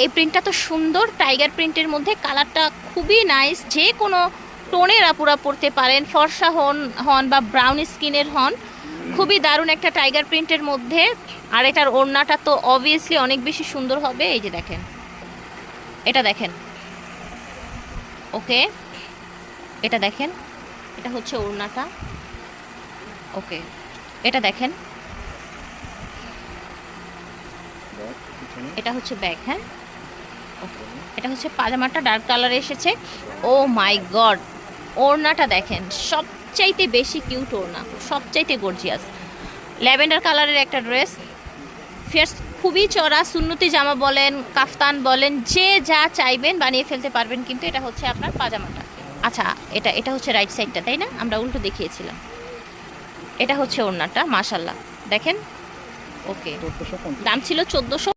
এই প্রিন্টটা তো সুন্দর, টাইগার প্রিন্টের মধ্যে কালারটা খুবই নাইস। যে কোনো টোনের আপুরা পরতে পারেন, ফর্সা হন বা ব্রাউন স্কিনের হন, খুবই দারুণ একটা টাইগার প্রিন্টের মধ্যে। আর এটার ওড়নাটা তো অবভিয়াসলি অনেক বেশি সুন্দর হবে। এই যে দেখেন, এটা দেখেন, ওকে, এটা দেখেন, এটা হচ্ছে ওড়নাটা, ওকে, এটা দেখেন, এটা হচ্ছে ব্যাগ, হ্যাঁ ওকে, এটা হচ্ছে পাজামাটা ডার্ক কালারে এসেছে। ও মাই গড, ওড়নাটা দেখেন, সবচাইতে বেশি কিউট ওড়না, সবচাইতে গর্জিয়াস। ল্যাভেন্ডার কালারের একটা ড্রেস, ফিয়ার্স, খুবই চড়া, সুন্নতি জামা বলেন, কাফতান বলেন, যে যা চাইবেন বানিয়ে ফেলতে পারবেন। কিন্তু এটা হচ্ছে আপনার পাজামাটা। আচ্ছা, এটা হচ্ছে রাইট সাইডটা, তাই না? আমরা উল্টো দেখিয়েছিলাম। এটা হচ্ছে ওড়নাটা, মাশাল্লাহ দেখেন, ওকে। দাম ছিল 1400।